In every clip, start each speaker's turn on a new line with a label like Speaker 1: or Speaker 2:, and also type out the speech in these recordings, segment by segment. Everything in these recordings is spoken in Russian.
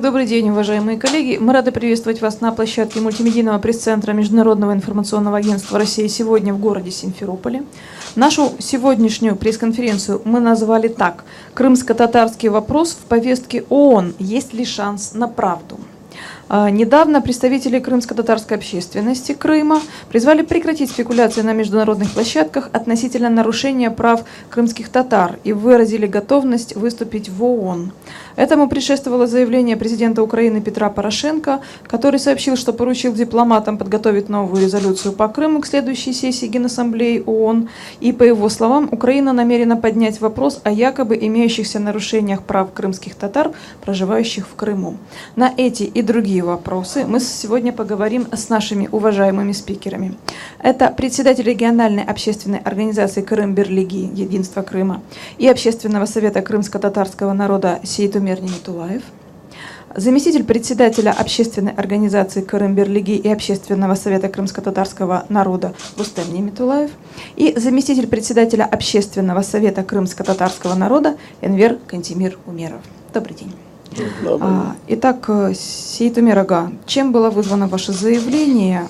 Speaker 1: Добрый день, уважаемые коллеги. Мы рады приветствовать вас на площадке мультимедийного пресс-центра Международного информационного агентства России сегодня в городе Симферополе. Нашу сегодняшнюю пресс-конференцию мы назвали так: «Крымско-татарский вопрос в повестке ООН. Есть ли шанс на правду?». Недавно представители крымско-татарской общественности Крыма призвали прекратить спекуляции на международных площадках относительно нарушения прав крымских татар и выразили готовность выступить в ООН. Этому предшествовало заявление президента Украины Петра Порошенко, который сообщил, что поручил дипломатам подготовить новую резолюцию по Крыму к следующей сессии Генассамблеи ООН. И, по его словам, Украина намерена поднять вопрос о якобы имеющихся нарушениях прав крымских татар, проживающих в Крыму. На эти и другие вопросы мы сегодня поговорим с нашими уважаемыми спикерами. Это председатель региональной общественной организации Крым-Бирлиги «Единство Крыма» и Общественного совета крымско-татарского народа Сейтумер Нимитулаев, заместитель председателя общественной организации Крым-Бирлиги и Общественного совета крымско-татарского народа Рустем Нимитулаев и заместитель председателя общественного совета крымско-татарского народа Энвер Кантемир Умеров. Добрый день. Итак, Сейтумер ага, чем было вызвано ваше заявление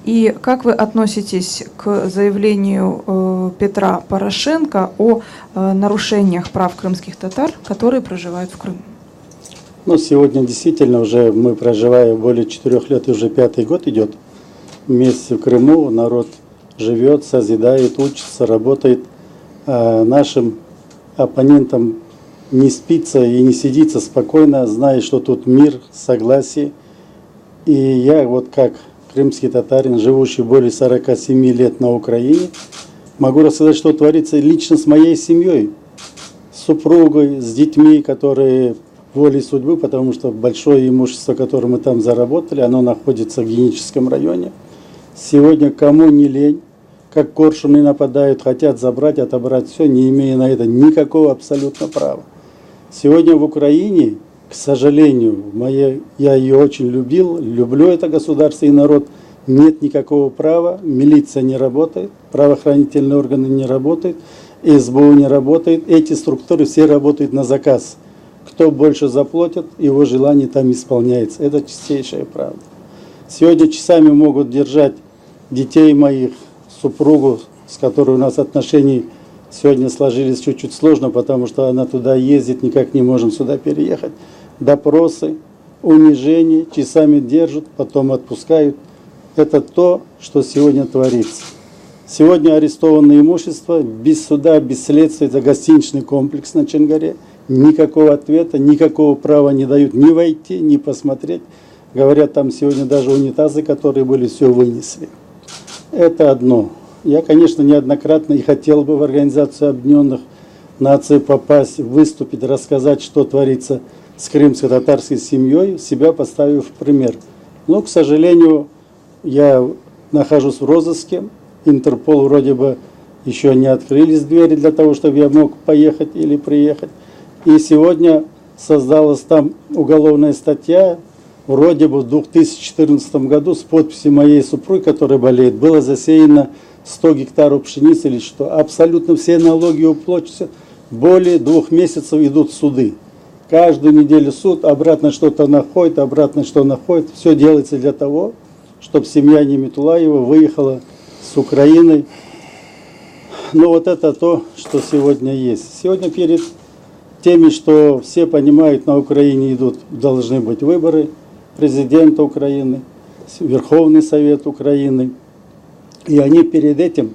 Speaker 1: и как вы относитесь к заявлению Петра Порошенко о нарушениях прав крымских татар, которые проживают в Крыму?
Speaker 2: Сегодня действительно уже мы проживаем более 4 лет, и уже 5-й год идет вместе в Крыму. Народ живет, созидает, учится, работает. Нашим оппонентам не спится и не сидится спокойно, зная, что тут мир, согласие. И я как крымский татарин, живущий более 47 лет на Украине, могу рассказать, что творится лично с моей семьей, с супругой, с детьми, которые волей судьбы, потому что большое имущество, которое мы там заработали, оно находится в Геническом районе. Сегодня кому не лень, как коршуны нападают, хотят забрать, отобрать все, не имея на это никакого абсолютно права. Сегодня в Украине, к сожалению, я ее очень люблю это государство и народ, нет никакого права, милиция не работает, правоохранительные органы не работают, СБУ не работает, эти структуры все работают на заказ. Кто больше заплатит, его желание там исполняется. Это чистейшая правда. Сегодня часами могут держать детей моих, супругу, с которой у нас отношения сегодня сложились чуть-чуть сложно, потому что она туда ездит, никак не можем сюда переехать. Допросы, унижение, часами держат, потом отпускают. Это то, что сегодня творится. Сегодня арестованное имущество без суда, без следствия, это гостиничный комплекс на Чонгаре. Никакого ответа, никакого права не дают ни войти, ни посмотреть. Говорят, там сегодня даже унитазы, которые были, все вынесли. Это одно. Я, конечно, неоднократно и хотел бы в Организацию Объединенных Наций попасть, выступить, рассказать, что творится с крымско-татарской семьей, себя поставив в пример. Но, к сожалению, я нахожусь в розыске. Интерпол вроде бы еще не открылись двери для того, чтобы я мог поехать или приехать. И сегодня создалась там уголовная статья, вроде бы в 2014 году с подписью моей супруги, которая болеет, было засеяно 100 гектаров пшеницы или что. Абсолютно все налоги уплачиваются. Более 2 месяцев идут суды. Каждую неделю суд, обратно что-то находит, обратно что находит. Все делается для того, чтобы семья Нимитулаева выехала с Украины. Но вот это то, что сегодня есть. Сегодня перед теми, что все понимают, на Украине должны быть выборы президента Украины, Верховный Совет Украины. И они перед этим,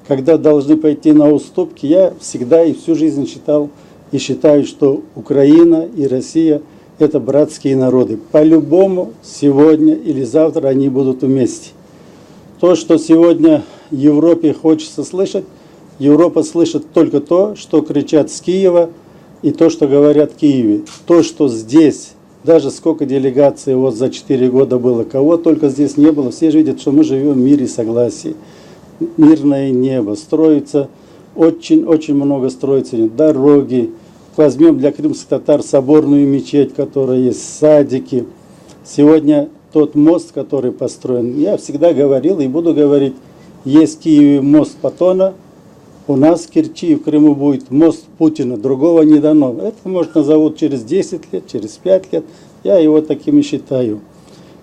Speaker 2: когда должны пойти на уступки, я всегда и всю жизнь считал и считаю, что Украина и Россия – это братские народы. По-любому сегодня или завтра они будут вместе. То, что сегодня Европе хочется слышать, Европа слышит только то, что кричат с Киева, и то, что говорят в Киеве. То, что здесь, даже сколько делегаций за 4 года было, кого только здесь не было, все видят, что мы живем в мире и согласии. Мирное небо, строится, очень много строится, дороги. Возьмем для крымских татар соборную мечеть, которая есть, садики. Сегодня тот мост, который построен, я всегда говорил и буду говорить, есть в Киеве мост Патона, У нас в Керчи, в Крыму будет мост Путина, другого не дано. Это, может, назовут через 10 лет, через 5 лет. Я его таким и считаю.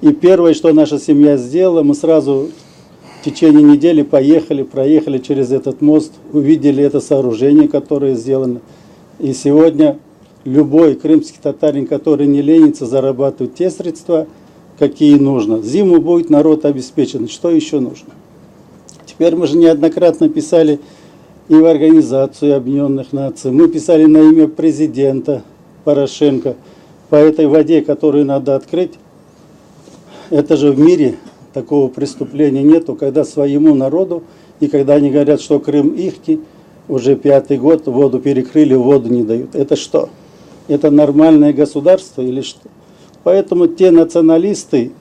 Speaker 2: И первое, что наша семья сделала, мы сразу в течение недели поехали, проехали через этот мост, увидели это сооружение, которое сделано. И сегодня любой крымский татарин, который не ленится, зарабатывает те средства, какие нужно. Зиму будет народ обеспечен. Что еще нужно? Теперь мы же неоднократно писали и в Организацию Объединенных Наций. Мы писали на имя президента Порошенко по этой воде, которую надо открыть. Это же в мире такого преступления нету, когда своему народу, и когда они говорят, что Крым ихний, уже 5-й год воду перекрыли, воду не дают. Это что? Это нормальное государство или что? Поэтому те националисты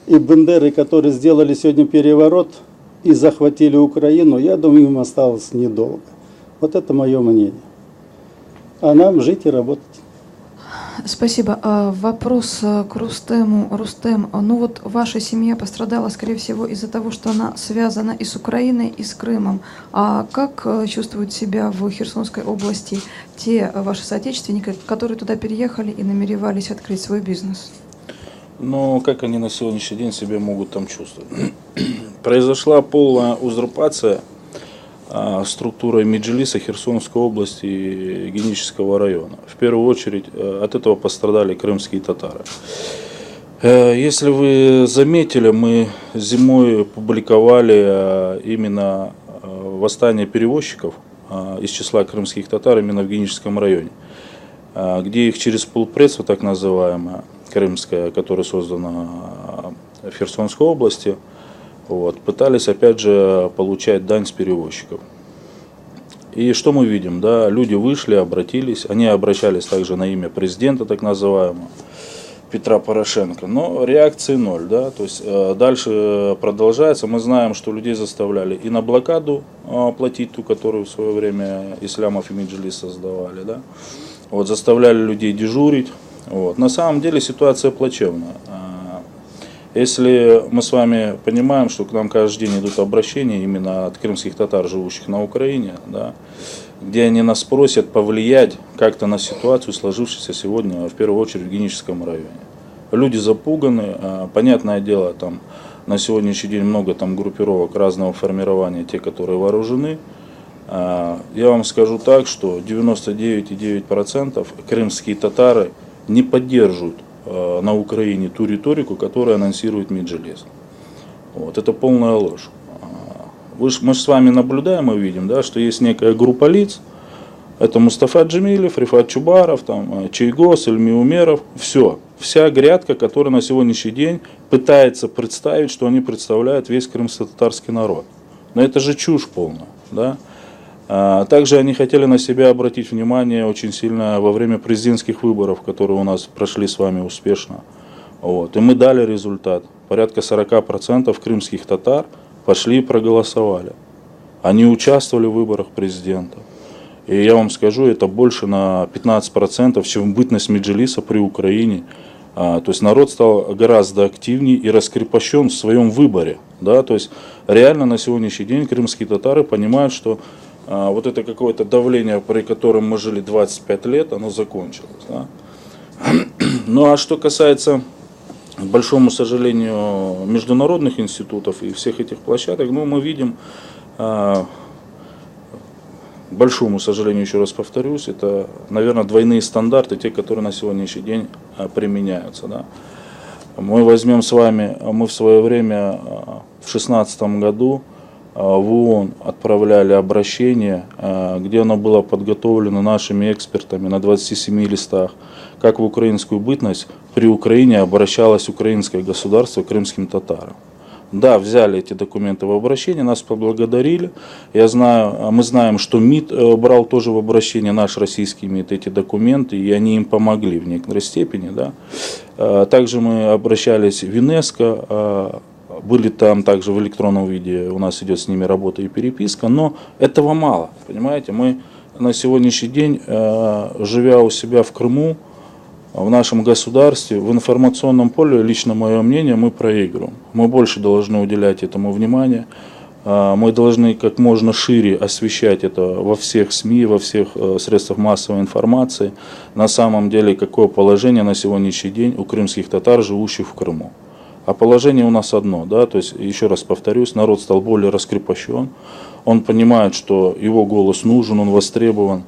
Speaker 2: и бандеры, которые сделали сегодня переворот и захватили Украину, я думаю, им осталось недолго. Вот это мое мнение. А нам жить и работать.
Speaker 1: Спасибо. Вопрос к Рустему. Рустем, ну вот ваша семья пострадала, скорее всего, из-за того, что она связана и с Украиной, и с Крымом. А как чувствуют себя в Херсонской области те ваши соотечественники, которые туда переехали и намеревались открыть свой бизнес?
Speaker 3: Но как они на сегодняшний день себя могут там чувствовать? Произошла полная узурпация структурой Меджлиса Херсонской области и Генического района. В первую очередь от этого пострадали крымские татары. Если вы заметили, мы зимой публиковали именно восстание перевозчиков из числа крымских татар именно в Геническом районе, где их через полпредство, так называемое, крымское, которое создано в Херсонской области, пытались опять же получать дань с перевозчиков. И что мы видим? Да, люди вышли, обратились, они обращались также на имя президента, так называемого, Петра Порошенко, но реакции ноль. Да, то есть дальше продолжается. Мы знаем, что людей заставляли и на блокаду платить ту, которую в свое время Ислямов и Меджлис создавали. Да, заставляли людей дежурить. На самом деле ситуация плачевная. Если мы с вами понимаем, что к нам каждый день идут обращения именно от крымских татар, живущих на Украине, да, где они нас просят повлиять как-то на ситуацию, сложившуюся сегодня, в первую очередь, в Геническом районе. Люди запуганы, понятное дело, там на сегодняшний день много там группировок разного формирования, те, которые вооружены. Я вам скажу так, что 99,9% крымские татары не поддерживают на Украине ту риторику, которую анонсирует Меджлис. Это полная ложь. Мы же с вами наблюдаем и видим, да, что есть некая группа лиц, это Мустафа Джемилев, Рифат Чубаров, там, Чайгос, Ильми Умеров, вся грядка, которая на сегодняшний день пытается представить, что они представляют весь крымско-татарский народ. Но это же чушь полная. Да? Также они хотели на себя обратить внимание очень сильно во время президентских выборов, которые у нас прошли с вами успешно. И мы дали результат. Порядка 40% крымских татар пошли и проголосовали. Они участвовали в выборах президента. И я вам скажу, это больше на 15%, чем бытность Меджлиса при Украине. То есть народ стал гораздо активнее и раскрепощен в своем выборе. Да? То есть реально на сегодняшний день крымские татары понимают, что вот это какое-то давление, при котором мы жили 25 лет, оно закончилось. Да? Ну а что касается, к большому сожалению, международных институтов и всех этих площадок, мы видим, к большому сожалению, еще раз повторюсь, это, наверное, двойные стандарты, те, которые на сегодняшний день применяются. Да? Мы возьмем с вами, мы в свое время, в 2016 году, в ООН отправляли обращение, где оно было подготовлено нашими экспертами на 27 листах, как в украинскую бытность при Украине обращалось украинское государство к крымским татарам. Да, взяли эти документы в обращение, нас поблагодарили. Мы знаем, что МИД брал тоже в обращение, наш российский МИД, эти документы, и они им помогли в некоторой степени. Да. Также мы обращались в ЮНЕСКО, были там также в электронном виде, у нас идет с ними работа и переписка, но этого мало, понимаете, мы на сегодняшний день, живя у себя в Крыму, в нашем государстве, в информационном поле, лично мое мнение, мы проигрываем. Мы больше должны уделять этому внимание. Мы должны как можно шире освещать это во всех СМИ, во всех средствах массовой информации. На самом деле, какое положение на сегодняшний день у крымских татар, живущих в Крыму. А положение у нас одно, да, то есть, еще раз повторюсь, народ стал более раскрепощен, он понимает, что его голос нужен, он востребован.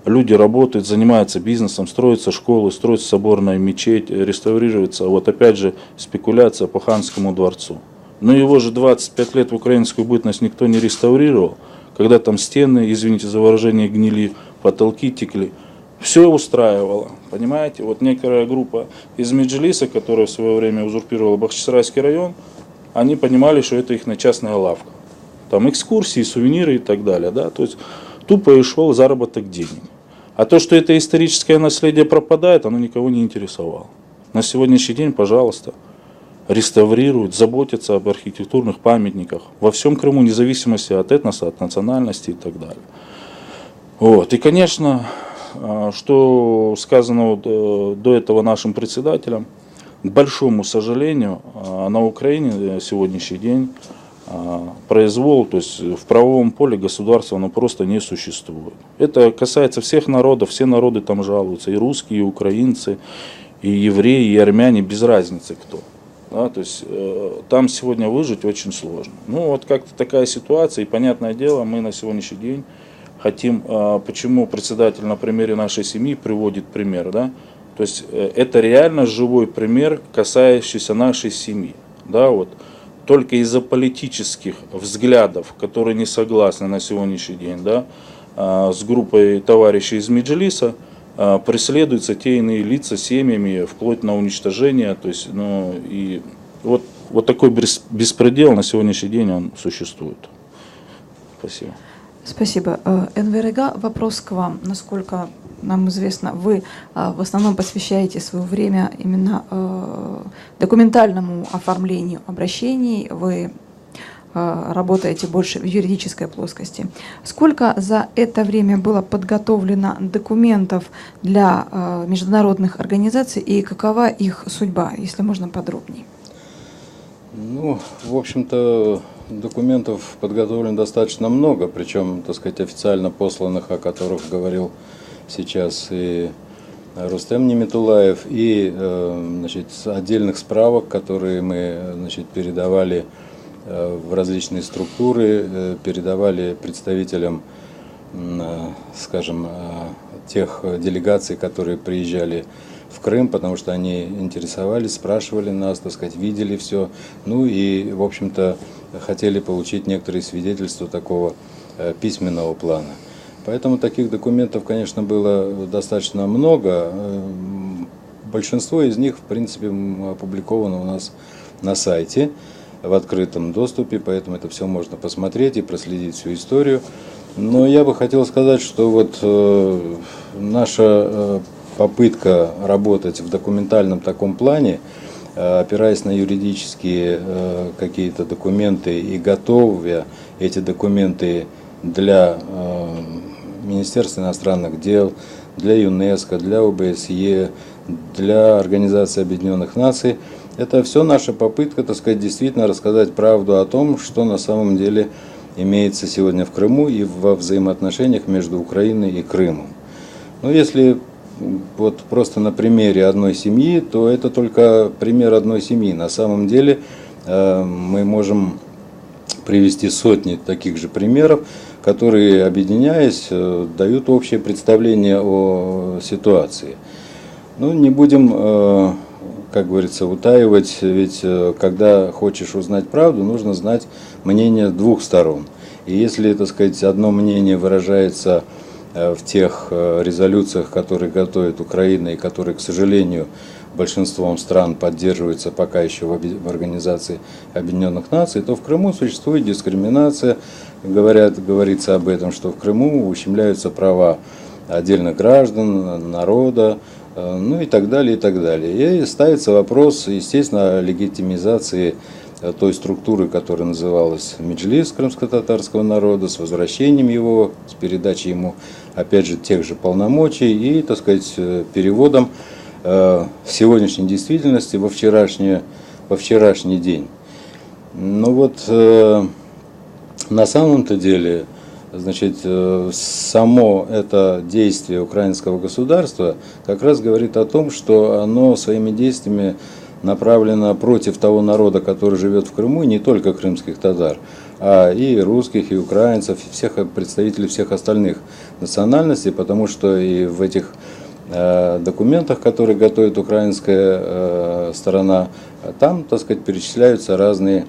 Speaker 3: Люди работают, занимаются бизнесом, строятся школы, строится соборная мечеть, реставрируется, вот опять же, спекуляция по Ханскому дворцу. Но его же 25 лет в украинскую бытность никто не реставрировал, когда там стены, извините за выражение, гнили, потолки текли. Все устраивало, понимаете? Вот некоторая группа из Меджлиса, которая в свое время узурпировала Бахчисарайский район, они понимали, что это их частная лавка. Там экскурсии, сувениры и так далее, да, то есть тупо и шел заработок денег. А то, что это историческое наследие пропадает, оно никого не интересовало. На сегодняшний день, пожалуйста, реставрируют, заботятся об архитектурных памятниках во всем Крыму, вне зависимости от этноса, от национальности и так далее. Вот. И, конечно, что сказано до этого нашим председателям, к большому сожалению, на Украине на сегодняшний день произвол, то есть в правовом поле государства оно просто не существует. Это касается всех народов, все народы там жалуются, и русские, и украинцы, и евреи, и армяне, без разницы кто. Да, то есть там сегодня выжить очень сложно. Ну вот как-то такая ситуация, и понятное дело, мы на сегодняшний день хотим, почему председатель на примере нашей семьи приводит пример, да, то есть это реально живой пример, касающийся нашей семьи, да, вот. Только из-за политических взглядов, которые не согласны на сегодняшний день, да, с группой товарищей из Меджлиса, преследуются те иные лица семьями, вплоть на уничтожение. То есть, ну, и вот такой беспредел на сегодняшний день он существует. Спасибо.
Speaker 1: Спасибо. Энвер Эга, вопрос к вам. Насколько нам известно, вы в основном посвящаете свое время именно документальному оформлению обращений, вы работаете больше в юридической плоскости. Сколько за это время было подготовлено документов для международных организаций и какова их судьба, если можно подробнее?
Speaker 4: Ну, в общем-то, документов подготовлено достаточно много, причем, так сказать, официально посланных, о которых говорил сейчас и Рустем Немитулаев, и значит, отдельных справок, которые мы, значит, передавали в различные структуры, передавали представителям, скажем, тех делегаций, которые приезжали в Крым, потому что они интересовались, спрашивали нас, так сказать, видели все, ну и, в общем-то, хотели получить некоторые свидетельства такого письменного плана. Поэтому таких документов, конечно, было достаточно много. Большинство из них, в принципе, опубликовано у нас на сайте в открытом доступе, поэтому это все можно посмотреть и проследить всю историю. Но я бы хотел сказать, что вот наша попытка работать в документальном таком плане, опираясь на юридические какие-то документы и готовя эти документы для Министерства иностранных дел, для ЮНЕСКО, для ОБСЕ, для Организации Объединенных Наций. Это все наша попытка, так сказать, действительно рассказать правду о том, что на самом деле имеется сегодня в Крыму и во взаимоотношениях между Украиной и Крымом. Но если вот просто на примере одной семьи, то это только пример одной семьи. На самом деле мы можем привести сотни таких же примеров, которые, объединяясь, дают общее представление о ситуации. Ну, не будем, как говорится, утаивать, ведь когда хочешь узнать правду, нужно знать мнение двух сторон. И если, так сказать, одно мнение выражается в тех резолюциях, которые готовит Украина и которые, к сожалению, большинством стран поддерживаются пока еще в Организации Объединенных Наций, то в Крыму существует дискриминация. Говорится об этом, что в Крыму ущемляются права отдельных граждан, народа, ну и так далее, и так далее. И ставится вопрос, естественно, о легитимизации той структуры, которая называлась Меджлис крымско-татарского народа, с возвращением его, с передачей ему, опять же, тех же полномочий и, так сказать, переводом сегодняшней действительности во вчерашний день. Ну вот на самом-то деле, значит, само это действие украинского государства как раз говорит о том, что оно своими действиями направлено против того народа, который живет в Крыму, и не только крымских татар, а и русских, и украинцев, и всех представителей всех остальных национальностей, потому что и в этих документах, которые готовит украинская сторона, там, так сказать, перечисляются разные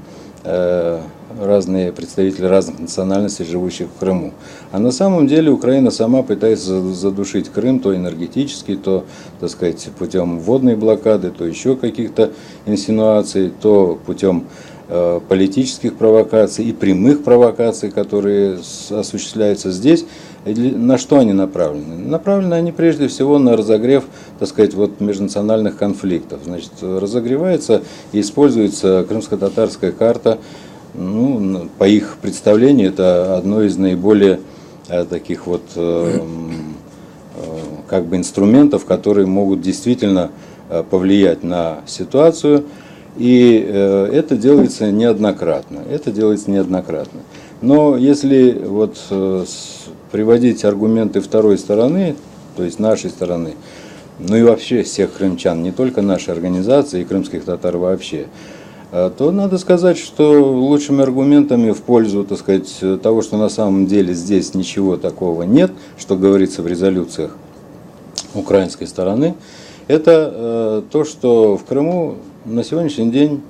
Speaker 4: представители разных национальностей, живущих в Крыму. А на самом деле Украина сама пытается задушить Крым, то энергетически, то, так сказать, путем водной блокады, то еще каких-то инсинуаций, то путем политических провокаций и прямых провокаций, которые осуществляются здесь. На что они направлены? Направлены они прежде всего на разогрев, так сказать, вот межнациональных конфликтов. Значит, разогревается и используется крымско-татарская карта. Ну, по их представлению, это одно из наиболее таких вот как бы инструментов, которые могут действительно повлиять на ситуацию. И это делается неоднократно. Но если вот приводить аргументы второй стороны, то есть нашей стороны, ну и вообще всех крымчан, не только нашей организации и крымских татар вообще, то надо сказать, что лучшими аргументами в пользу, так сказать, того, что на самом деле здесь ничего такого нет, что говорится в резолюциях украинской стороны, это то, что в Крыму на сегодняшний день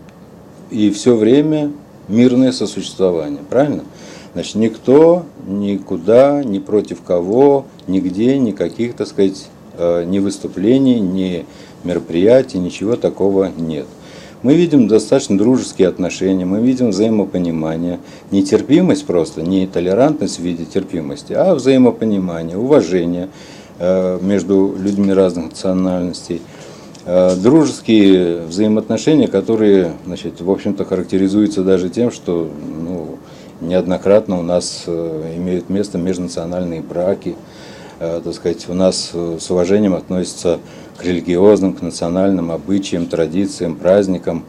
Speaker 4: и все время мирное сосуществование, правильно? Значит, никто, никуда, ни против кого, нигде, никаких, так сказать, ни выступлений, ни мероприятий, ничего такого нет. Мы видим достаточно дружеские отношения, мы видим взаимопонимание, не терпимость просто, не толерантность в виде терпимости, а взаимопонимание, уважение между людьми разных национальностей, дружеские взаимоотношения, которые, значит, в общем-то, характеризуются даже тем, что неоднократно у нас имеют место межнациональные браки, так сказать, у нас с уважением относятся к религиозным, к национальным обычаям, традициям, праздникам.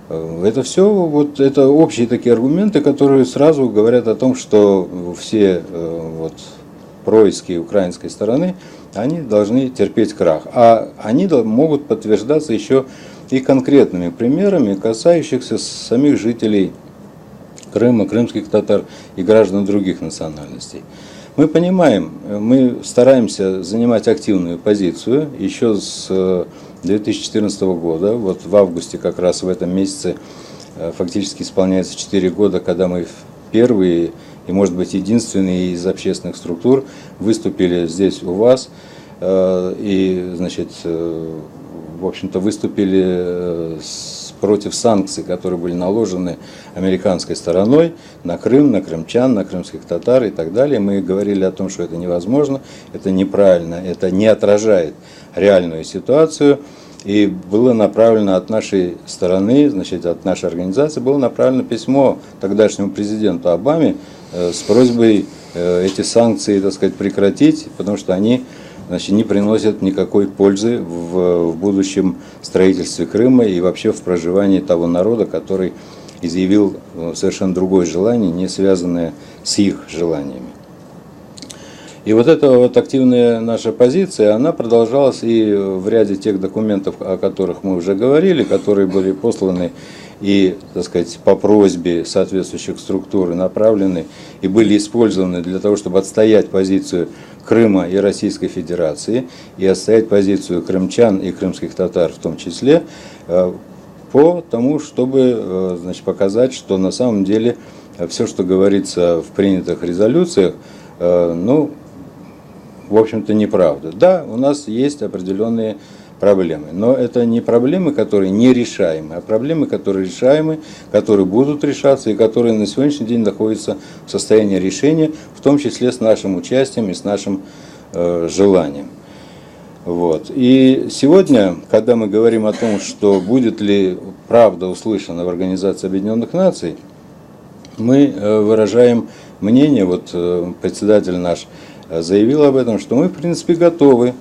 Speaker 4: Это все, вот это общие такие аргументы, которые сразу говорят о том, что все вот происки украинской стороны, они должны терпеть крах. А они могут подтверждаться еще и конкретными примерами, касающихся самих жителей Крыма, крымских татар и граждан других национальностей. Мы понимаем, мы стараемся занимать активную позицию еще с 2014 года. Вот в августе, как раз в этом месяце, фактически исполняется 4 года, когда мы первые и, может быть, единственные из общественных структур выступили здесь у вас и, значит, в общем-то, выступили против санкций, которые были наложены американской стороной на Крым, на крымчан, на крымских татар и так далее. Мы говорили о том, что это невозможно, это неправильно, это не отражает реальную ситуацию. И было направлено от нашей стороны, значит, от нашей организации, было направлено письмо тогдашнему президенту Обаме с просьбой эти санкции, так сказать, прекратить, потому что они, значит, не приносят никакой пользы в будущем строительстве Крыма и вообще в проживании того народа, который изъявил совершенно другое желание, не связанное с их желаниями. И вот эта вот активная наша позиция, она продолжалась и в ряде тех документов, о которых мы уже говорили, которые были посланы и, так сказать, по просьбе соответствующих структур направлены и были использованы для того, чтобы отстоять позицию Крыма и Российской Федерации, и отстоять позицию крымчан и крымских татар в том числе, по тому, чтобы, значит, показать, что на самом деле все, что говорится в принятых резолюциях, ну, в общем-то, неправда. Да, у нас есть определенные проблемы, но это не проблемы, которые нерешаемы, а проблемы, которые решаемы, которые будут решаться и которые на сегодняшний день находятся в состоянии решения, в том числе с нашим участием и с нашим желанием. Вот. И сегодня, когда мы говорим о том, что будет ли правда услышана в Организации Объединенных Наций, мы выражаем мнение, вот председатель наш заявил об этом, что мы, в принципе, готовы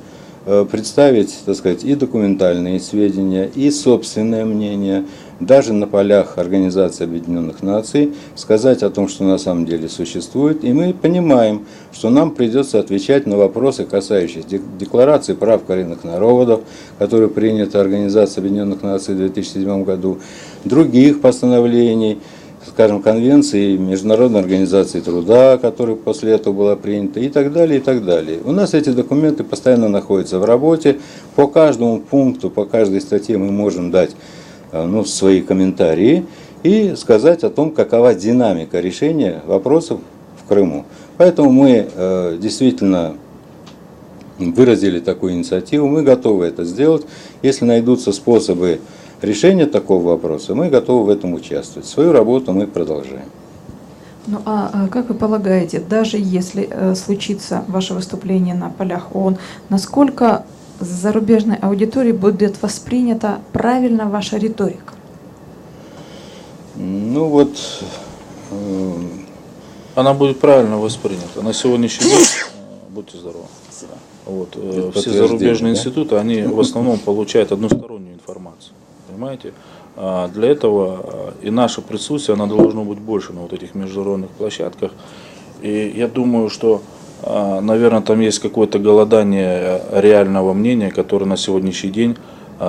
Speaker 4: представить, так сказать, и документальные сведения, и собственное мнение, даже на полях Организации Объединенных Наций, сказать о том, что на самом деле существует. И мы понимаем, что нам придется отвечать на вопросы, касающиеся Декларации прав коренных народов, которая принята Организацией Объединенных Наций в 2007 году, других постановлений, скажем, конвенции Международной организации труда, которая после этого была принята, и так далее, и так далее. У нас эти документы постоянно находятся в работе. По каждому пункту, по каждой статье мы можем дать свои комментарии и сказать о том, какова динамика решения вопросов в Крыму. Поэтому мы действительно выразили такую инициативу, мы готовы это сделать. Если найдутся способы решения такого вопроса, мы готовы в этом участвовать. Свою работу мы продолжаем.
Speaker 1: Ну а как вы полагаете, даже если случится ваше выступление на полях ООН, насколько с зарубежной аудиторией будет воспринята правильно ваша риторика?
Speaker 3: Ну вот, она будет правильно воспринята. На сегодняшний день, будьте здоровы. Вот, все зарубежные институты, они в основном получают одностороннюю информацию. Понимаете? Для этого и наше присутствие, оно должно быть больше на вот этих международных площадках. И я думаю, что, наверное, там есть какое-то голодание реального мнения, которое на сегодняшний день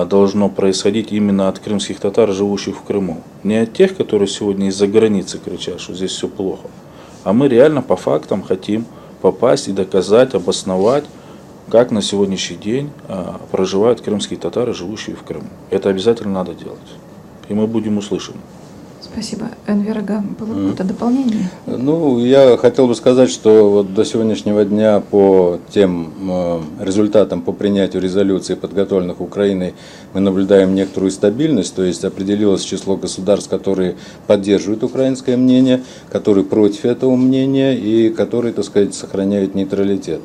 Speaker 3: должно происходить именно от крымских татар, живущих в Крыму. Не от тех, которые сегодня из-за границы кричат, что здесь все плохо. А мы реально по фактам хотим попасть и доказать, обосновать, как на сегодняшний день проживают крымские татары, живущие в Крыму. Это обязательно надо делать. И мы будем услышаны.
Speaker 1: Спасибо. Энвер Ага, было какое-то дополнение?
Speaker 4: Ну, я хотел бы сказать, что вот до сегодняшнего дня по тем результатам по принятию резолюций, подготовленных Украиной, мы наблюдаем некоторую стабильность, то есть определилось число государств, которые поддерживают украинское мнение, которые против этого мнения и которые, так сказать, сохраняют нейтралитет.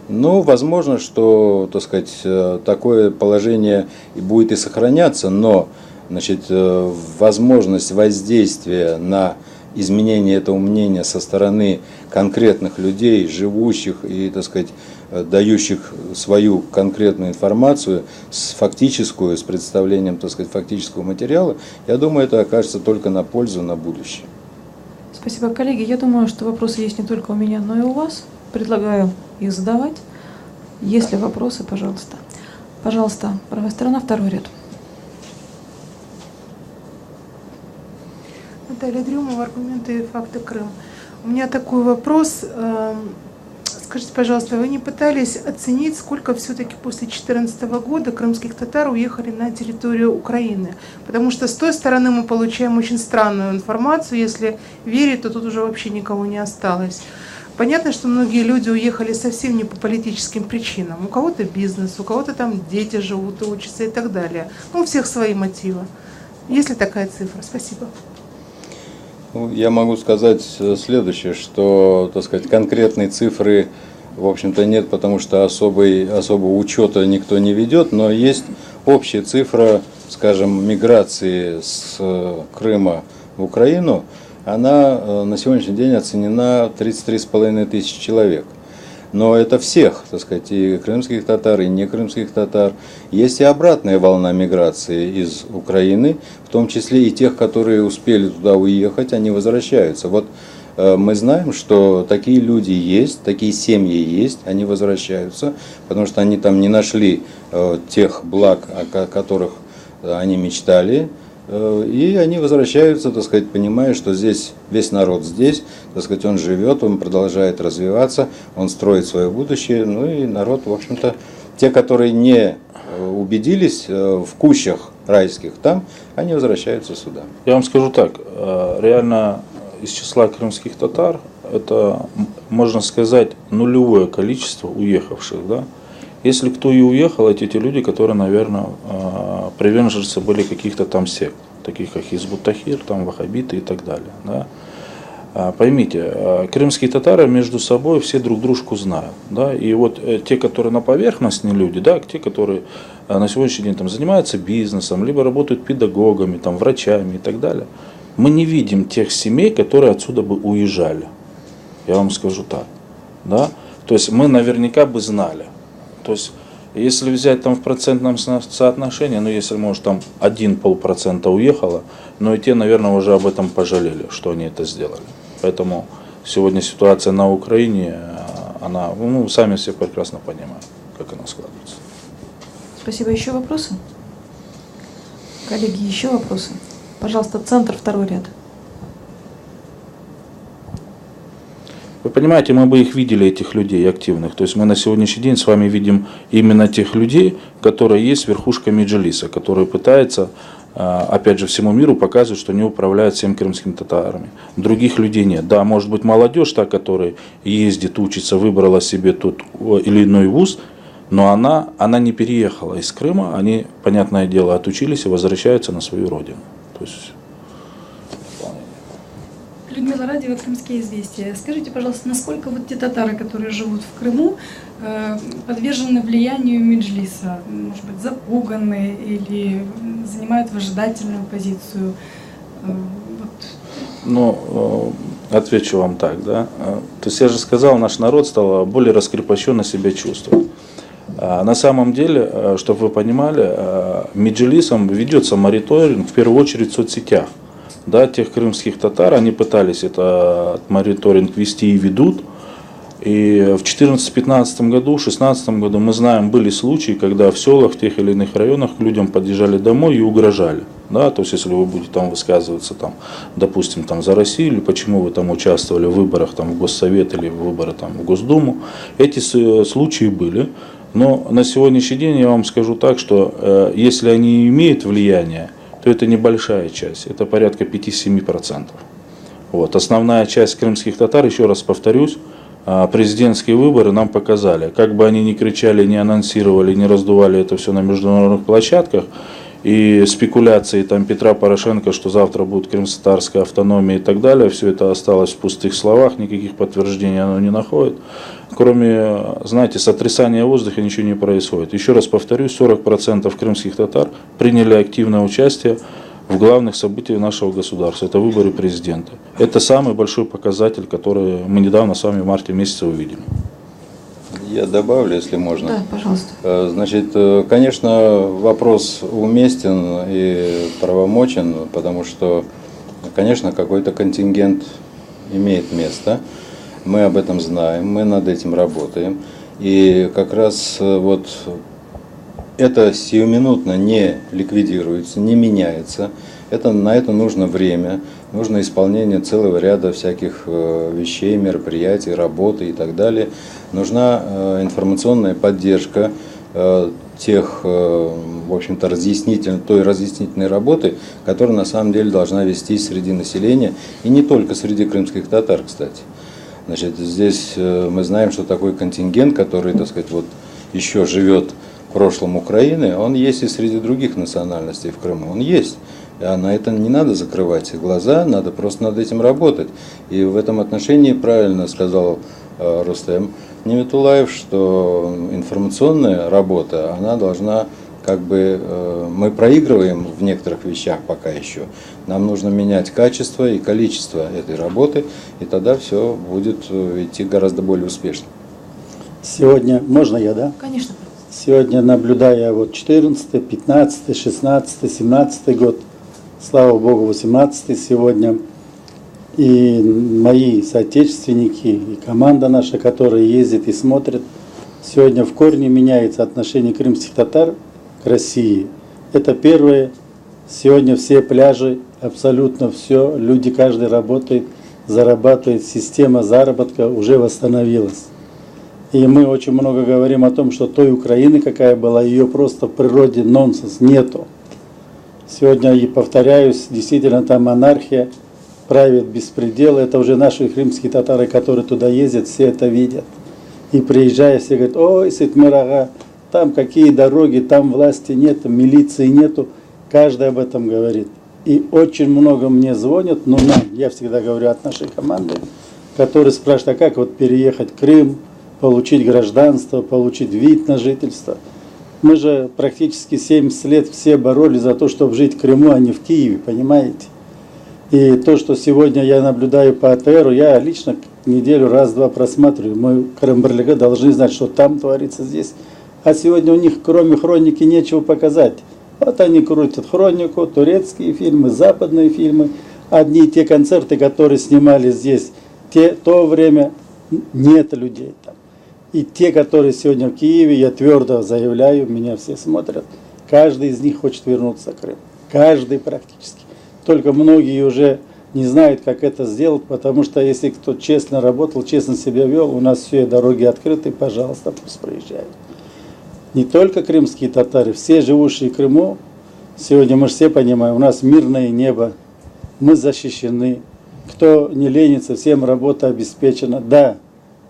Speaker 4: Ну, возможно, что, так сказать, такое положение будет и сохраняться, но, значит, возможность воздействия на изменение этого мнения со стороны конкретных людей, живущих и, так сказать, дающих свою конкретную информацию, фактическую, с представлением, так сказать, фактического материала, я думаю, это окажется только на пользу, на будущее.
Speaker 1: Спасибо, коллеги. Я думаю, что вопросы есть не только у меня, но и у вас. Предлагаю их задавать. Если вопросы, пожалуйста. Пожалуйста, правая сторона, второй ряд.
Speaker 5: Наталья Дрюмова, «Аргументы и факты Крым». У меня такой вопрос. Скажите, пожалуйста, вы не пытались оценить, сколько все-таки после 2014 года крымских татар уехали на территорию Украины? Потому что с той стороны мы получаем очень странную информацию. Если верить, то тут уже вообще никого не осталось. Понятно, что многие люди уехали совсем не по политическим причинам. У кого-то бизнес, у кого-то там дети живут и учатся и так далее. Ну, у всех свои мотивы. Есть ли такая цифра? Спасибо.
Speaker 4: Я могу сказать следующее, что, так сказать, конкретной цифры, в общем-то, нет, потому что особого учета никто не ведет, но есть общая цифра, скажем, миграции с Крыма в Украину. Она на сегодняшний день оценена 33,5 тысячи человек. Но это всех, так сказать, и крымских татар, и не крымских татар. Есть и обратная волна миграции из Украины, в том числе и тех, которые успели туда уехать, они возвращаются. Вот мы знаем, что такие люди есть, такие семьи есть, они возвращаются, потому что они там не нашли тех благ, о которых они мечтали. И они возвращаются, так сказать, понимая, что здесь весь народ здесь, так сказать, он живет, он продолжает развиваться, он строит свое будущее. Ну и народ, в общем-то, те, которые не убедились в кущах райских там, они возвращаются сюда.
Speaker 3: Я вам скажу так, реально из числа крымских татар это, можно сказать, нулевое количество уехавших, да. Если кто и уехал, это те люди, которые, наверное, приверженцы были каких-то там сект, таких как Хизбут Тахир, там ваххабиты и так далее. Да. Поймите, крымские татары между собой все друг дружку знают. Да. И вот те, которые на поверхностные люди, да, те, которые на сегодняшний день там, занимаются бизнесом, либо работают педагогами, там, врачами и так далее, мы не видим тех семей, которые отсюда бы уезжали. Я вам скажу так. Да. То есть мы наверняка бы знали. То есть Если взять там в процентном соотношении, ну если, может, там 1,5% уехало, но и те, наверное, уже об этом пожалели, что они это сделали. Поэтому сегодня ситуация на Украине, она, ну, сами все прекрасно понимают, как она складывается.
Speaker 1: Спасибо. Еще вопросы? Коллеги, еще вопросы? Пожалуйста, центр, второй ряд.
Speaker 3: Вы понимаете, мы бы их видели, этих людей активных. То есть мы на сегодняшний день с вами видим именно тех людей, которые есть верхушка Меджлиса, которые пытаются, опять же, всему миру показывать, что они управляют всеми крымскими татарами. Других людей нет. Да, может быть, молодежь, та, которая ездит, учится, выбрала себе тот или иной вуз, но она не переехала из Крыма, они, понятное дело, отучились и возвращаются на свою родину. То есть...
Speaker 6: Людмила Радева, «Крымские известия». Скажите, пожалуйста, насколько вот те татары, которые живут в Крыму, подвержены влиянию Меджлиса? Может быть, запуганы или занимают выжидательную позицию?
Speaker 3: Ну, отвечу вам так, да. То есть я же сказал, наш народ стал более раскрепощенно себя чувствовать. На самом деле, чтобы вы понимали, Меджлисом ведется мониторинг в первую очередь в соцсетях. Да, тех крымских татар, они пытались этот мониторинг вести и ведут. И в 2014-2015 году, в 2016 году, мы знаем, были случаи, когда в селах, в тех или иных районах к людям подъезжали домой и угрожали. Да, то есть если вы будете там высказываться, там, допустим, там, за Россию, или почему вы там участвовали в выборах там, в Госсовет или в выборы там, в Госдуму, эти случаи были. Но на сегодняшний день я вам скажу так, что если они имеют влияние, то это небольшая часть, это порядка 5-7%. Вот. Основная часть крымских татар, еще раз повторюсь, президентские выборы нам показали, как бы они ни кричали, ни анонсировали, ни раздували это все на международных площадках, и спекуляции там Петра Порошенко, что завтра будет крымско-татарская автономия и так далее, все это осталось в пустых словах, никаких подтверждений оно не находит. Кроме, знаете, сотрясания воздуха ничего не происходит. Еще раз повторюсь, 40% крымских татар приняли активное участие в главных событиях нашего государства. Это выборы президента. Это самый большой показатель, который мы недавно с вами в марте месяце увидели.
Speaker 4: Я добавлю, если можно.
Speaker 1: Да, пожалуйста.
Speaker 4: Значит, конечно, вопрос уместен и правомочен, потому что, конечно, какой-то контингент имеет место. Мы об этом знаем, мы над этим работаем. И как раз вот это сиюминутно не ликвидируется, не меняется. На это нужно время, нужно исполнение целого ряда всяких вещей, мероприятий, работы и так далее. Нужна информационная поддержка тех, в общем-то, той разъяснительной работы, которая на самом деле должна вестись среди населения, и не только среди крымских татар, кстати. Значит, здесь мы знаем, что такой контингент, который, так сказать, вот еще живет в прошлом Украины, он есть и среди других национальностей в Крыму, он есть. А на это не надо закрывать глаза, надо просто над этим работать. И в этом отношении правильно сказал Рустем Ниматуллаев, что информационная работа, она должна, как бы, мы проигрываем в некоторых вещах пока еще. Нам нужно менять качество и количество этой работы, и тогда все будет идти гораздо более успешно.
Speaker 2: Сегодня, можно я, да?
Speaker 1: Конечно.
Speaker 2: Сегодня, наблюдая вот 14, 15, 16, 17 год, слава Богу, 18 сегодня, и мои соотечественники, и команда наша, которая ездит и смотрит, сегодня в корне меняется отношение крымских татар к России. Это первое. Сегодня все пляжи, абсолютно все, люди, каждый работает, зарабатывает, система заработка уже восстановилась. И мы очень много говорим о том, что той Украины, какая была, ее просто в природе нонсенс, нету. Сегодня, и повторяюсь, действительно там монархия, правит беспредел. Это уже наши крымские татары, которые туда ездят, все это видят. И приезжая, все говорят: ой, Сетмирага, там какие дороги, там власти нет, милиции нету. Каждый об этом говорит. И очень много мне звонят, но нам, я всегда говорю от нашей команды, которые спрашивают: а как вот переехать в Крым, получить гражданство, получить вид на жительство. Мы же практически 70 лет все боролись за то, чтобы жить в Крыму, а не в Киеве, понимаете? И то, что сегодня я наблюдаю по АТРу, я лично неделю раз-два просматриваю. Мы, крымбрлига, должны знать, что там творится здесь. А сегодня у них кроме хроники нечего показать. Вот они крутят хронику, турецкие фильмы, западные фильмы. Одни и те концерты, которые снимали здесь, то время нет людей там. И те, которые сегодня в Киеве, я твердо заявляю, меня все смотрят, каждый из них хочет вернуться в Крым. Каждый практически. Только многие уже не знают, как это сделать, потому что если кто честно работал, честно себя вел, у нас все дороги открыты, пожалуйста, пусть проезжают. Не только крымские татары, все живущие в Крыму, сегодня мы же все понимаем, у нас мирное небо, мы защищены. Кто не ленится, всем работа обеспечена. Да,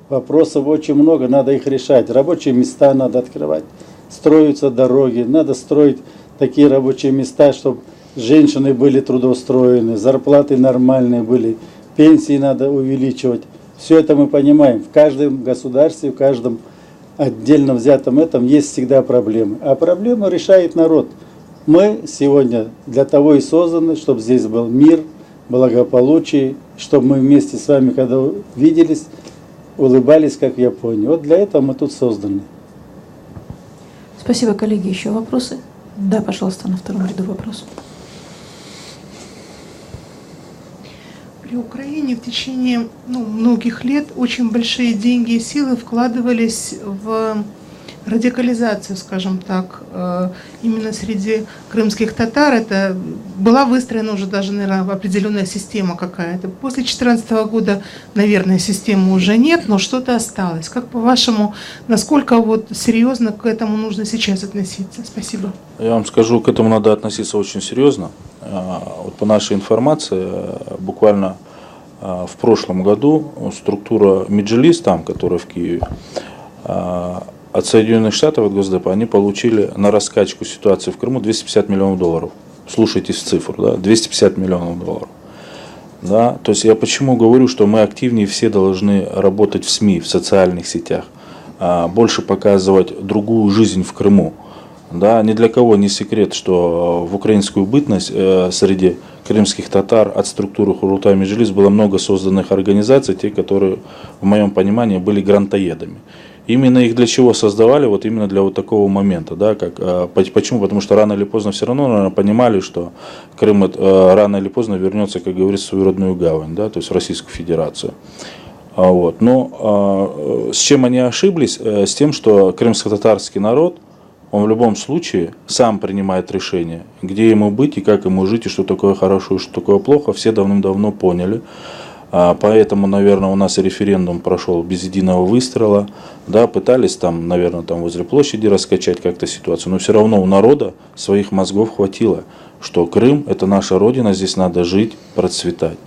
Speaker 2: вопросов очень много, надо их решать. Рабочие места надо открывать, строятся дороги, надо строить такие рабочие места, чтобы женщины были трудоустроены, зарплаты нормальные были, пенсии надо увеличивать. Все это мы понимаем. В каждом государстве, в каждом отдельно взятом этом есть всегда проблемы. А проблему решает народ. Мы сегодня для того и созданы, чтобы здесь был мир, благополучие, чтобы мы вместе с вами, когда виделись, улыбались, как в Японии. Вот для этого мы тут созданы.
Speaker 1: Спасибо, коллеги. Еще вопросы? Да, пожалуйста, на втором ряду вопрос.
Speaker 5: При Украине в течение многих лет очень большие деньги и силы вкладывались в радикализацию, скажем так, именно среди крымских татар. Это была выстроена уже даже, наверное, определенная система какая-то. После 2014 года, наверное, системы уже нет, но что-то осталось. Как по-вашему, насколько серьезно к этому нужно сейчас относиться? Спасибо.
Speaker 3: Я вам скажу, к этому надо относиться очень серьезно. Вот по нашей информации, буквально в прошлом году структура Меджлис, которая в Киеве, от Соединенных Штатов, от Госдепа, они получили на раскачку ситуации в Крыму 250 миллионов долларов. Слушайтесь цифру, да? 250 миллионов долларов. Да? То есть я почему говорю, что мы активнее все должны работать в СМИ, в социальных сетях, больше показывать другую жизнь в Крыму. Да? Ни для кого не секрет, что в украинскую бытность среди крымских татар от структуры Хурултай Меджлис было много созданных организаций, те, которые, в моем понимании, были грантоедами. Именно их для чего создавали? Вот именно для вот такого момента. Да, почему? Потому что рано или поздно все равно, наверное, понимали, что Крым рано или поздно вернется, как говорится, в свою родную гавань, да, то есть в Российскую Федерацию. Вот. Но с чем они ошиблись? С тем, что крымско-татарский народ, он в любом случае сам принимает решение, где ему быть и как ему жить, и что такое хорошо, и что такое плохо, все давным-давно поняли. Поэтому, наверное, у нас референдум прошел без единого выстрела. Да, пытались наверное, возле площади раскачать как-то ситуацию, но все равно у народа своих мозгов хватило, что Крым – это наша родина, здесь надо жить, процветать.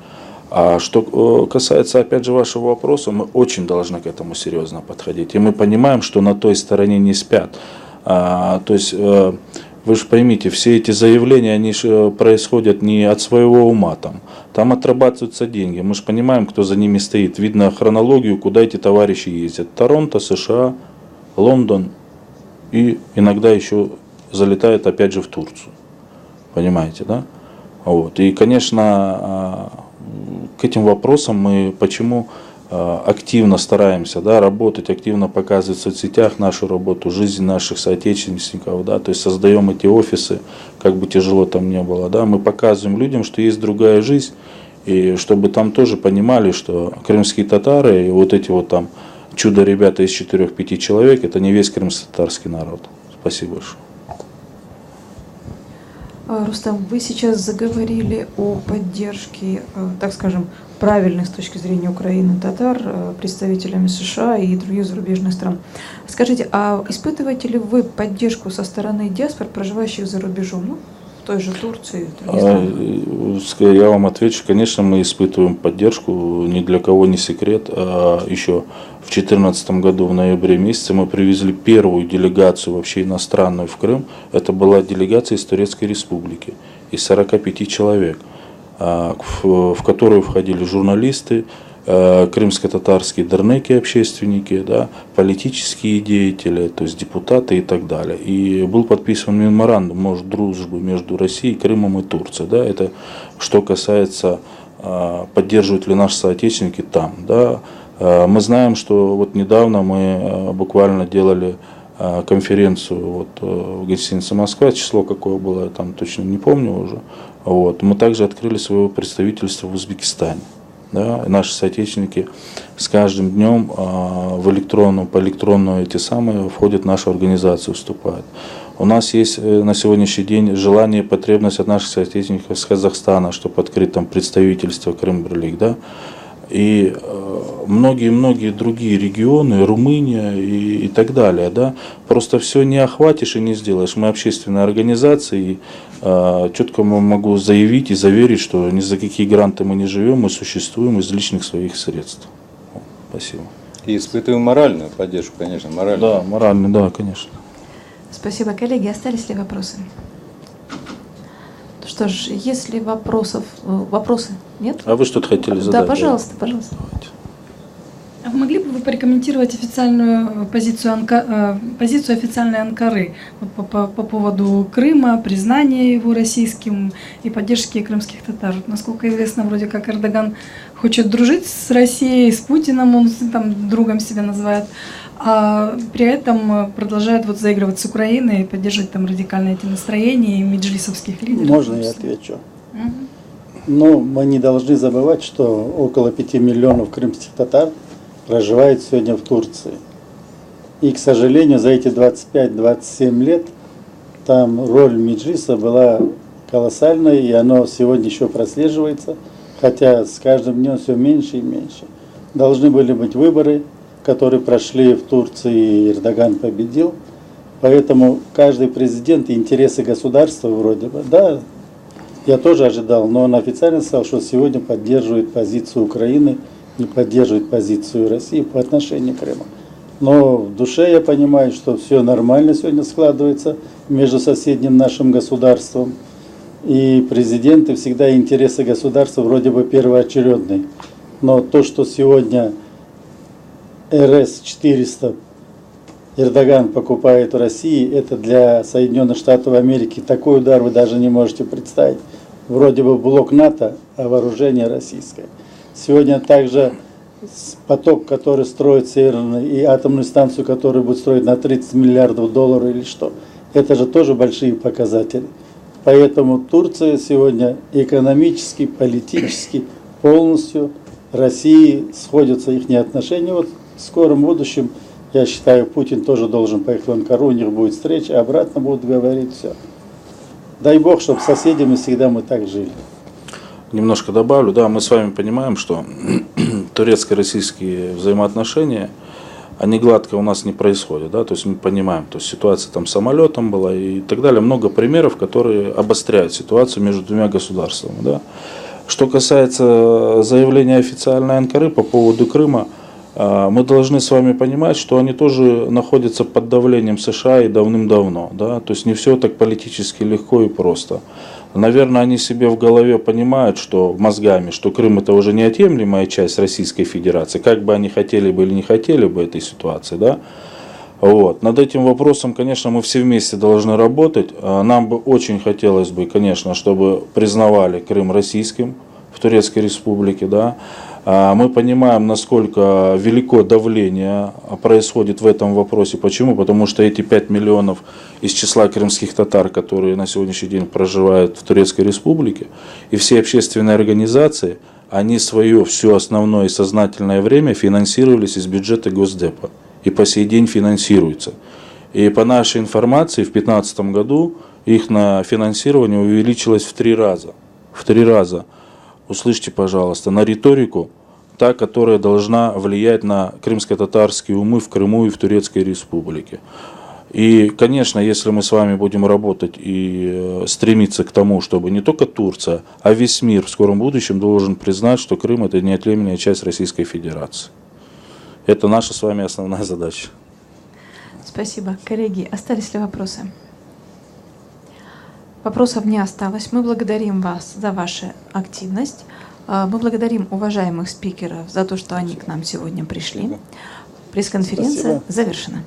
Speaker 3: А что касается, опять же, вашего вопроса, мы очень должны к этому серьезно подходить. И мы понимаем, что на той стороне не спят. То есть, вы же поймите, все эти заявления, они же происходят не от своего ума там отрабатываются деньги. Мы же понимаем, кто за ними стоит. Видно хронологию, куда эти товарищи ездят. Торонто, США, Лондон и иногда еще залетают опять же в Турцию. Понимаете, да? Вот. И, конечно, к этим вопросам мы почему активно стараемся, да, работать, активно показывать в соцсетях нашу работу, жизнь наших соотечественников, да, то есть создаем эти офисы, как бы тяжело там не было, да, мы показываем людям, что есть другая жизнь, и чтобы там тоже понимали, что крымские татары и вот эти чудо-ребята из 4-5 человек, это не весь крымско-татарский народ. Спасибо большое.
Speaker 1: Рустам, вы сейчас заговорили о поддержке, так скажем, правильных с точки зрения Украины татар представителями США и других зарубежных стран. Скажите, а испытываете ли вы поддержку со стороны диаспор, проживающих за рубежом, в той же Турции, других странах?
Speaker 3: Я вам отвечу, конечно, мы испытываем поддержку, ни для кого не секрет. Еще в 2014 году, в ноябре месяце, мы привезли первую делегацию вообще иностранную в Крым. Это была делегация из Турецкой Республики, из 45 человек, в которую входили журналисты, крымско-татарские дернеки, общественники, да, политические деятели, то есть депутаты и так далее. И был подписан меморандум дружбы между Россией, Крымом и Турцией. Да, это что касается, поддерживают ли наши соотечественники там. Да. Мы знаем, что вот недавно мы буквально делали конференцию вот, в гостинице «Москва». Число какое было, я там точно не помню уже. Вот. Мы также открыли свое представительство в Узбекистане. Да? Наши соотечественники с каждым днем по электронную эти самые входят в нашу организацию, вступают. У нас есть на сегодняшний день желание и потребность от наших соотечественников с Казахстана, чтобы открыть там представительство Крым-Берлик, да. И многие-многие другие регионы, Румыния и так далее, да. Просто все не охватишь и не сделаешь. Мы общественная организация, и четко могу заявить и заверить, что ни за какие гранты мы не живем, мы существуем из личных своих средств. Спасибо.
Speaker 4: И испытываем моральную поддержку, конечно, моральную.
Speaker 3: Да, морально, да, конечно.
Speaker 1: Спасибо, коллеги. Остались ли вопросы? Что ж, если вопросы нет?
Speaker 3: А вы что-то хотели задать?
Speaker 1: Да, пожалуйста, пожалуйста.
Speaker 3: Давайте.
Speaker 6: А могли бы вы прокомментировать официальную позицию официальной Анкары по поводу Крыма, признания его российским и поддержки крымских татар? Насколько известно, вроде как Эрдоган хочет дружить с Россией, с Путиным, он там другом себя называет, а при этом продолжает вот заигрывать с Украиной и поддерживать там радикальные эти настроения и меджлисовских лидеров.
Speaker 2: Можно я отвечу? Но мы не должны забывать, что около 5 миллионов крымских татар проживает сегодня в Турции. И, к сожалению, за эти 25-27 лет там роль Меджлиса была колоссальной, и оно сегодня еще прослеживается, хотя с каждым днем все меньше и меньше. Должны были быть выборы, которые прошли в Турции, и Эрдоган победил. Поэтому каждый президент и интересы государства вроде бы, да, я тоже ожидал, но он официально сказал, что сегодня поддерживает позицию Украины, не поддерживает позицию России по отношению к Крыму. Но в душе я понимаю, что все нормально сегодня складывается между соседним нашим государством. И президенты всегда интересы государства вроде бы первоочередные. Но то, что сегодня РС-400 Эрдоган покупает в России, это для Соединенных Штатов Америки такой удар вы даже не можете представить. Вроде бы блок НАТО, а вооружение российское. Сегодня также поток, который строит северную, и атомную станцию, которую будет строить на 30 миллиардов долларов или что, это же тоже большие показатели. Поэтому Турция сегодня экономически, политически полностью России сходятся их отношения. Вот в скором будущем, я считаю, Путин тоже должен поехать в Анкару, у них будет встреча, а обратно будут говорить все. Дай Бог, чтобы с соседями всегда мы так жили.
Speaker 3: Немножко добавлю, да, мы с вами понимаем, что турецко-российские взаимоотношения, они гладко у нас не происходят, да, то есть мы понимаем, то есть ситуация там с самолетом была и так далее, много примеров, которые обостряют ситуацию между двумя государствами, да. Что касается заявления официальной Анкары по поводу Крыма, мы должны с вами понимать, что они тоже находятся под давлением США и давным-давно, да, то есть не все так политически легко и просто. Наверное, они себе в голове понимают, что мозгами, что Крым это уже неотъемлемая часть Российской Федерации, как бы они хотели бы или не хотели бы этой ситуации, да. Вот. Над этим вопросом, конечно, мы все вместе должны работать. Нам бы очень хотелось бы, конечно, чтобы признавали Крым российским в Турецкой Республике, да. Мы понимаем, насколько велико давление происходит в этом вопросе. Почему? Потому что эти 5 миллионов из числа крымских татар, которые на сегодняшний день проживают в Турецкой Республике, и все общественные организации, они свое все основное и сознательное время финансировались из бюджета Госдепа. И по сей день финансируются. И по нашей информации, в 2015 году их на финансирование увеличилось в 3 раза. В 3 раза. Услышьте, пожалуйста, на риторику, та, которая должна влиять на крымско-татарские умы в Крыму и в Турецкой Республике. И, конечно, если мы с вами будем работать и стремиться к тому, чтобы не только Турция, а весь мир в скором будущем должен признать, что Крым это неотъемлемая часть Российской Федерации. Это наша с вами основная задача.
Speaker 1: Спасибо. Коллеги, остались ли вопросы? Вопросов не осталось. Мы благодарим вас за вашу активность. Мы благодарим уважаемых спикеров за то, что они к нам сегодня пришли. Пресс-конференция завершена.